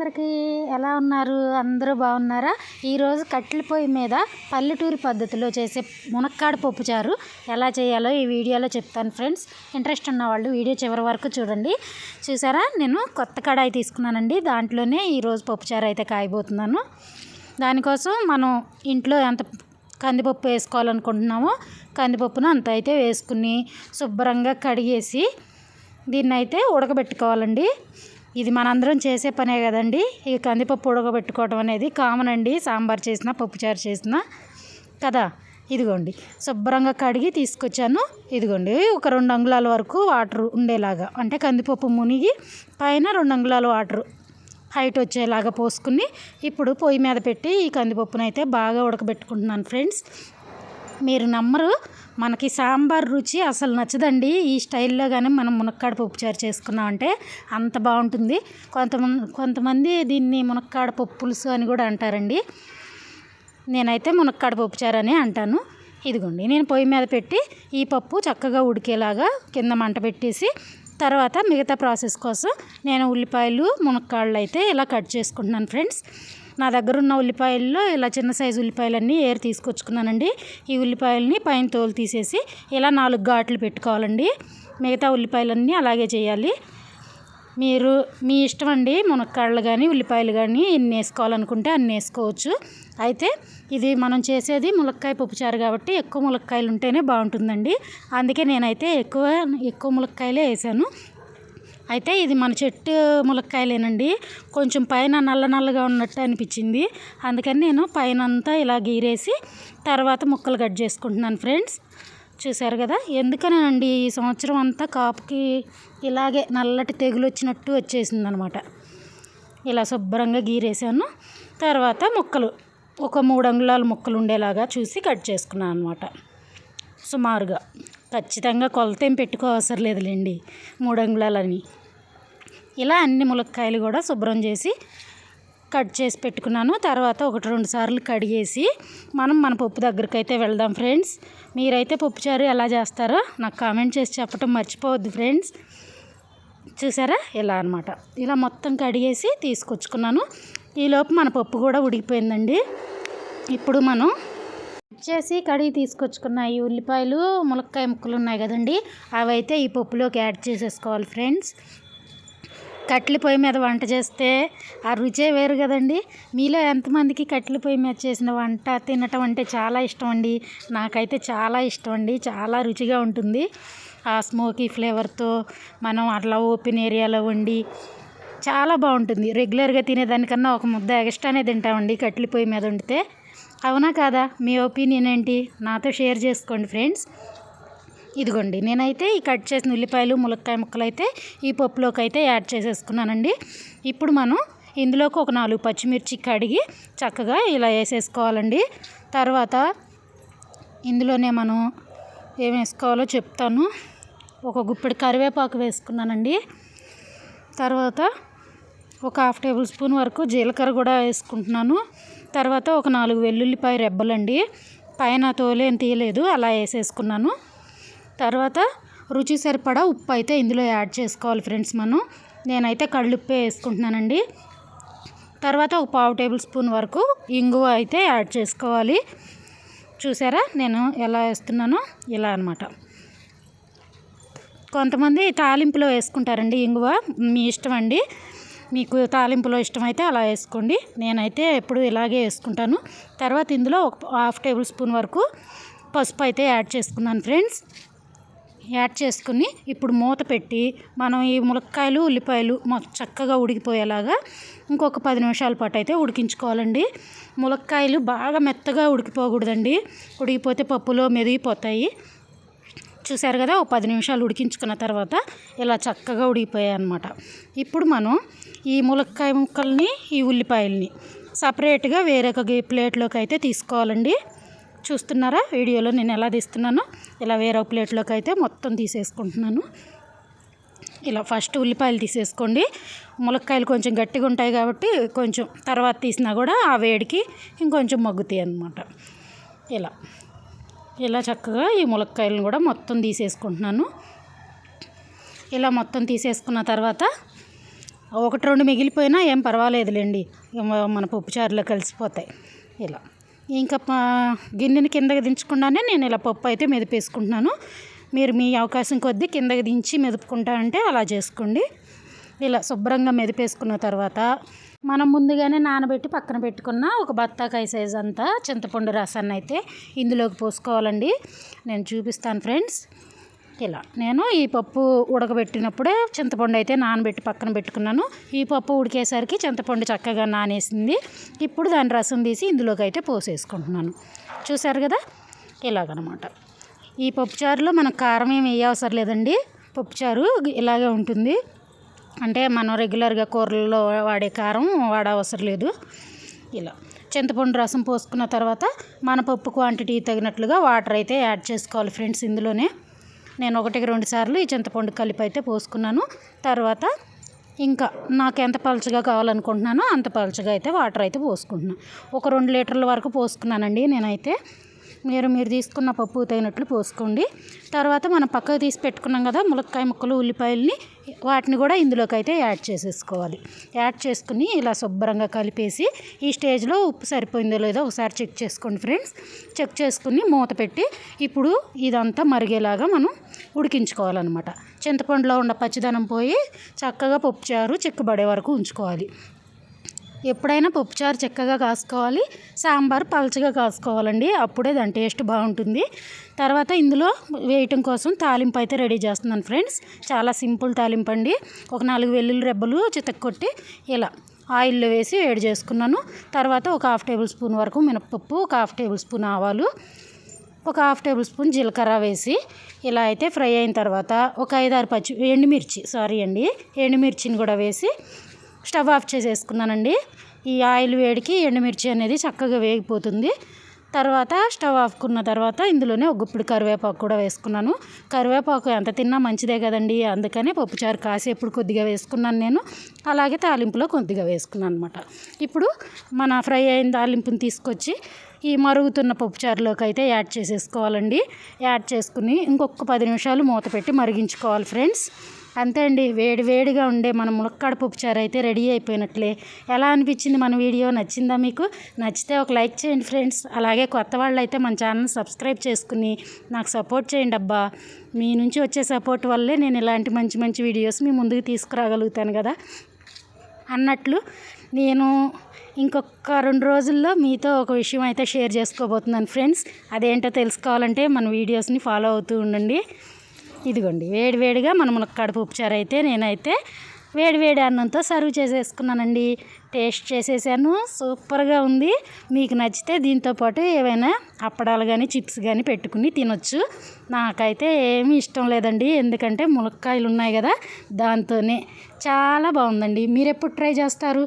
అందరికీ ఎలా ఉన్నారు? అందరూ బాగున్నారా? ఈరోజు కట్టెల పొయ్యి మీద పల్లెటూరు పద్ధతిలో చేసే మునక్కాడ పప్పుచారు ఎలా చేయాలో ఈ వీడియోలో చెప్తాను ఫ్రెండ్స్. ఇంట్రెస్ట్ ఉన్న వాళ్ళు వీడియో చివరి వరకు చూడండి. చూసారా, నేను కొత్త కడాయి తీసుకున్నానండి. దాంట్లోనే ఈరోజు పప్పుచారు అయితే కాయబోతున్నాను. దానికోసం మనం ఇంట్లో ఎంత కందిపప్పు వేసుకోవాలనుకుంటున్నామో కందిపప్పును అంత అయితే వేసుకుని శుభ్రంగా కడిగేసి దీన్ని అయితే ఉడకబెట్టుకోవాలండి. ఇది మనందరం చేసే పనే కదండి. ఈ కందిపప్పు ఉడకబెట్టుకోవడం అనేది కామన్ అండి. సాంబార్ చేసినా పప్పుచారు చేసినా కదా. ఇదిగోండి, శుభ్రంగా కడిగి తీసుకొచ్చాను. ఇదిగోండి, ఒక 2 అంగుళాల వరకు వాటర్ ఉండేలాగా, అంటే కందిపప్పు మునిగి పైన 2 అంగుళాల వాటర్ హైట్ వచ్చేలాగా పోసుకుని ఇప్పుడు పొయ్యి మీద పెట్టి ఈ కందిపప్పును అయితే బాగా ఉడకబెట్టుకుంటున్నాను ఫ్రెండ్స్. మీరు నమ్మరు, మనకి సాంబార్ రుచి అసలు నచ్చదండి. ఈ స్టైల్లో కానీ మనం మునక్కాడ పప్పుచారు చేసుకున్నామంటే అంత బాగుంటుంది. కొంతమంది దీన్ని మునక్కాడ పప్పు పులుసు అని కూడా అంటారండి. నేనైతే మునక్కాడ పప్పుచారు అని అంటాను. ఇదిగోండి, నేను పొయ్యి మీద పెట్టి ఈ పప్పు చక్కగా ఉడికేలాగా కింద మంట పెట్టేసి తర్వాత మిగతా ప్రాసెస్ కోసం నేను ఉల్లిపాయలు మునక్కాడలు అయితే ఇలా కట్ చేసుకుంటున్నాను ఫ్రెండ్స్. నా దగ్గర ఉన్న ఉల్లిపాయల్లో ఇలా చిన్న సైజు ఉల్లిపాయలన్నీ ఏరి తీసుకొచ్చుకున్నానండి. ఈ ఉల్లిపాయలని పైన తోలు తీసేసి ఇలా 4 ఘాట్లు పెట్టుకోవాలండి. మిగతా ఉల్లిపాయలన్నీ అలాగే చేయాలి. మీరు మీ ఇష్టం అండి, మునక్కాడలు కానీ ఉల్లిపాయలు కానీ ఎన్ని వేసుకోవాలనుకుంటే అన్ని వేసుకోవచ్చు. అయితే ఇది మనం చేసేది ములక్కాయ పప్పుచారు కాబట్టి ఎక్కువ ములక్కాయలు ఉంటేనే బాగుంటుందండి. అందుకే నేనైతే ఎక్కువ ములక్కాయలే వేసాను. అయితే ఇది మన చెట్టు ములక్కాయలేనండి. కొంచెం పైన నల్లగా ఉన్నట్టు అనిపించింది. అందుకని నేను పైన అంతా ఇలా గీరేసి తర్వాత ముక్కలు కట్ చేసుకుంటున్నాను ఫ్రెండ్స్. చూసారు కదా, ఎందుకనండి ఈ సంవత్సరం అంతా కాపుకి ఇలాగే నల్లటి తెగులు వచ్చినట్టు వచ్చేసింది అనమాట. ఇలా శుభ్రంగా గీరేసాను. తర్వాత ముక్కలు ఒక 3 అంగుళాల ముక్కలు ఉండేలాగా చూసి కట్ చేసుకున్నాను అనమాట. సుమారుగా ఖచ్చితంగా కొలత ఏం పెట్టుకోవసరం లేదులేండి, 3 అంగుళాలని. ఇలా అన్ని ములక్కాయలు కూడా శుభ్రం చేసి కట్ చేసి పెట్టుకున్నాను. తర్వాత 1-2 సార్లు కడిగేసి మన పప్పు దగ్గరికి అయితే వెళ్దాం ఫ్రెండ్స్. మీరైతే పప్పుచారు ఎలా చేస్తారో నాకు కామెంట్ చేసి చెప్పడం మర్చిపోవద్దు ఫ్రెండ్స్. చూసారా, ఇలా అనమాట. ఇలా మొత్తం కడిగేసి తీసుకొచ్చుకున్నాను. ఈలోపు మన పప్పు కూడా ఉడికిపోయిందండి. ఇప్పుడు మనం చేసి కడిగి తీసుకొచ్చుకున్న ఈ ఉల్లిపాయలు ములక్కాయ ముక్కలు ఉన్నాయి కదండి, అవి అయితే ఈ పప్పులోకి యాడ్ చేసేసుకోవాలి ఫ్రెండ్స్. కట్టెల పొయ్యి మీద వంట చేస్తే ఆ రుచే వేరు కదండి. మీలో ఎంతమందికి కట్టెల పొయ్యి మీద చేసిన వంట తినటం అంటే చాలా ఇష్టం అండి? నాకైతే చాలా ఇష్టం అండి. చాలా రుచిగా ఉంటుంది. ఆ స్మోకీ ఫ్లేవర్తో మనం అట్లా ఓపెన్ ఏరియాలో వండి చాలా బాగుంటుంది. రెగ్యులర్గా తినేదానికన్నా ఒక ముద్ద ఎక్స్ట్రానే తింటామండి కట్టెల పొయ్యి మీద వండితే. అవునా కాదా? మీ ఒపీనియన్ ఏంటి? నాతో షేర్ చేసుకోండి ఫ్రెండ్స్. ఇదిగోండి, నేనైతే ఈ కట్ చేసిన ఉల్లిపాయలు ములక్కాయ ముక్కలు అయితే ఈ పప్పులోకి అయితే యాడ్ చేసేసుకున్నానండి. ఇప్పుడు మనం ఇందులోకి ఒక 4 పచ్చిమిర్చి కడిగి చక్కగా ఇలా వేసేసుకోవాలండి. తర్వాత ఇందులోనే మనం ఏం వేసుకోవాలో చెప్తాను. ఒక గుప్పెడు కరివేపాకు వేసుకున్నానండి. తర్వాత ఒక 1/2 టేబుల్ స్పూన్ వరకు జీలకర్ర కూడా వేసుకుంటున్నాను. తర్వాత ఒక 4 వెల్లుల్లిపాయ రెబ్బలండి, పైన తోలేం తీయలేదు, అలా వేసేసుకున్నాను. తర్వాత రుచి సరిపడా ఉప్పు అయితే ఇందులో యాడ్ చేసుకోవాలి ఫ్రెండ్స్. నేనైతే కళ్ళుప్పే వేసుకుంటున్నానండి. తర్వాత ఒక 1/2 టేబుల్ స్పూన్ వరకు ఇంగువ అయితే యాడ్ చేసుకోవాలి. చూసారా నేను ఎలా వేస్తున్నానో, ఇలా అనమాట. కొంతమంది తాలింపులో వేసుకుంటారండి ఇంగువ, మీ ఇష్టం అండి. మీకు తాలింపులో ఇష్టమైతే అలా వేసుకోండి. నేనైతే ఎప్పుడు ఇలాగే వేసుకుంటాను. తర్వాత ఇందులో ఒక 1/2 టేబుల్ స్పూన్ వరకు పసుపు అయితే యాడ్ చేసుకున్నాను ఫ్రెండ్స్. యాడ్ చేసుకుని ఇప్పుడు మూత పెట్టి మనం ఈ ములక్కాయలు ఉల్లిపాయలు చక్కగా ఉడికిపోయేలాగా ఇంకొక 10 నిమిషాల పాటు అయితే ఉడికించుకోవాలండి. ములక్కాయలు బాగా మెత్తగా ఉడికిపోకూడదండి, ఉడికిపోతే పప్పులో మెదిగిపోతాయి. చూసారు కదా, ఒక 10 నిమిషాలు ఉడికించుకున్న తర్వాత ఇలా చక్కగా ఉడికిపోయాయి అన్నమాట. ఇప్పుడు మనం ఈ ములక్కాయ ముక్కల్ని ఈ ఉల్లిపాయల్ని సపరేట్గా వేరొక ప్లేట్లోకి అయితే తీసుకోవాలండి. చూస్తున్నారా వీడియోలో నేను ఎలా తీస్తున్నానో, ఇలా వేరొక ప్లేట్లోకి అయితే మొత్తం తీసేసుకుంటున్నాను. ఇలా ఫస్ట్ ఉల్లిపాయలు తీసేసుకోండి. ములక్కాయలు కొంచెం గట్టిగా ఉంటాయి కాబట్టి కొంచెం తర్వాత తీసినా కూడా ఆ వేడికి ఇంకొంచెం మగ్గుతాయి అన్నమాట. ఇలా చక్కగా ఈ ములక్కాయలను కూడా మొత్తం తీసేసుకుంటున్నాను. ఇలా మొత్తం తీసేసుకున్న తర్వాత ఒకటి రెండు మిగిలిపోయినా ఏం పర్వాలేదులేండి, మన పప్పుచారులో కలిసిపోతాయి. ఇలా ఇంకా గిన్నెని కిందకి దించకుండానే నేను ఇలా పప్పు అయితే మెదిపేసుకుంటున్నాను. మీరు మీ అవకాశం కొద్దీ కిందకి దించి మెదుపుకుంటా అంటే అలా చేసుకోండి. ఇలా శుభ్రంగా మెదిపేసుకున్న తర్వాత మనం ముందుగానే నానబెట్టి పక్కన పెట్టుకున్న ఒక బత్తాకాయ సైజ్ అంతా చింతపండు రసాన్ని అయితే ఇందులోకి పోసుకోవాలండి. నేను చూపిస్తాను ఫ్రెండ్స్. ఇలా నేను ఈ పప్పు ఉడకబెట్టినప్పుడే చింతపండు అయితే నానబెట్టి పక్కన పెట్టుకున్నాను. ఈ పప్పు ఉడికేసరికి చింతపండు చక్కగా నానేసింది. ఇప్పుడు దాని రసం తీసి ఇందులోకి అయితే పోసేసుకుంటున్నాను. చూసారు కదా, ఇలాగనమాట. ఈ పప్పుచారులో మనకు కారం ఏమి వేయవసరం లేదండి. పప్పుచారు ఇలాగే ఉంటుంది. అంటే మనం రెగ్యులర్గా కూరల్లో వాడే కారం వాడవసరం లేదు. ఇలా చింతపండు రసం పోసుకున్న తర్వాత మన పప్పు క్వాంటిటీ తగినట్లుగా వాటర్ అయితే యాడ్ చేసుకోవాలి ఫ్రెండ్స్. ఇందులోనే నేను 1-2 సార్లు ఈ చింతపండు కలిపి అయితే పోసుకున్నాను. తర్వాత ఇంకా నాకు ఎంత పలుచగా కావాలనుకుంటున్నానో అంత పలుచగా అయితే వాటర్ అయితే పోసుకుంటున్నాను. ఒక 2 లీటర్ల వరకు పోసుకున్నానండి నేనైతే. మీరు తీసుకున్న పప్పు తగినట్లు పోసుకోండి. తర్వాత మనం పక్కకు తీసి పెట్టుకున్నాం కదా ములక్కాయ ముక్కలు, ఉల్లిపాయలని, వాటిని కూడా ఇందులోకి అయితే యాడ్ చేసేసుకోవాలి. యాడ్ చేసుకుని ఇలా శుభ్రంగా కలిపేసి ఈ స్టేజ్లో ఉప్పు సరిపోయిందో లేదో ఒకసారి చెక్ చేసుకోండి ఫ్రెండ్స్. చెక్ చేసుకుని మూత పెట్టి ఇప్పుడు ఇదంతా మరిగేలాగా మనం ఉడికించుకోవాలన్నమాట. చింతపండులో ఉన్న పచ్చిదనం పోయి చక్కగా పప్పుచారు చిక్కబడే వరకు ఉంచుకోవాలి. ఎప్పుడైనా పప్పుచారు చక్కగా కాసుకోవాలి, సాంబార్ పలచగా కాసుకోవాలండి. అప్పుడే దాని టేస్ట్ బాగుంటుంది. తర్వాత ఇందులో వేయటం కోసం తాలింపు అయితే రెడీ చేస్తున్నాను ఫ్రెండ్స్. చాలా సింపుల్ తాలింపు అండి. ఒక 4 వెల్లుల్లి రెబ్బలు చితక్కొట్టి ఇలా ఆయిల్లో వేసి వేడి చేసుకున్నాను. తర్వాత ఒక 1/2 టేబుల్ స్పూన్ వరకు మినపప్పు, ఒక 1/2 టేబుల్ స్పూన్ ఆవాలు, ఒక 1/2 టేబుల్ స్పూన్ జీలకర్ర వేసి ఇలా అయితే ఫ్రై అయిన తర్వాత ఒక 5-6 ఎండుమిర్చిని కూడా వేసి స్టవ్ ఆఫ్ చేసేసుకున్నానండి. ఈ ఆయిల్ వేడికి ఎండుమిర్చి అనేది చక్కగా వేగిపోతుంది. తర్వాత స్టవ్ ఆఫ్కున్న తర్వాత ఇందులోనే ఒక గుప్పిడి కరివేపాకు కూడా వేసుకున్నాను. కరివేపాకు ఎంత తిన్నా మంచిదే కదండి, అందుకని పప్పుచారు కాసేపుడు కొద్దిగా వేసుకున్నాను నేను. అలాగే తాలింపులో కొద్దిగా వేసుకున్నాను అనమాట. ఇప్పుడు మన ఫ్రై అయిన తాలింపుని తీసుకొచ్చి ఈ మరుగుతున్న పప్పుచారులోకి అయితే యాడ్ చేసేసుకోవాలండి. యాడ్ చేసుకుని ఇంకొక 10 నిమిషాలు మూత పెట్టి మరిగించుకోవాలి ఫ్రెండ్స్. అంతే అండి, వేడిగా ఉండే మన ములక్కాడ పప్పుచారు అయితే రెడీ అయిపోయినట్లే. ఎలా అనిపించింది మన వీడియో? నచ్చిందా మీకు? నచ్చితే ఒక లైక్ చేయండి ఫ్రెండ్స్. అలాగే కొత్త వాళ్ళు అయితే మన ఛానల్ సబ్స్క్రైబ్ చేసుకుని నాకు సపోర్ట్ చేయండి అబ్బా. మీ నుంచి వచ్చే సపోర్ట్ వల్లే నేను ఇలాంటి మంచి వీడియోస్ మీ ముందుకు తీసుకురాగలుగుతాను కదా. అన్నట్లు నేను ఇంకొక 2 రోజుల్లో మీతో ఒక విషయం అయితే షేర్ చేసుకోబోతున్నాను ఫ్రెండ్స్. అదేంటో తెలుసుకోవాలంటే మన వీడియోస్ని ఫాలో అవుతూ ఉండండి. ఇదిగోండి, వేడిగా మన ములక్కాడ పప్పుచారు అయితే నేనైతే వేడి అన్నంతో సర్వ్ చేసేసుకున్నానండి. టేస్ట్ చేసేసాను, సూపర్గా ఉంది. మీకు నచ్చితే దీంతోపాటు ఏవైనా అప్పడాలు కానీ చిప్స్ కానీ పెట్టుకుని తినొచ్చు. నాకైతే ఏమీ ఇష్టం లేదండి, ఎందుకంటే ములక్కాయలు ఉన్నాయి కదా, దాంతోనే చాలా బాగుందండి. మీరు ఎప్పుడు ట్రై చేస్తారు?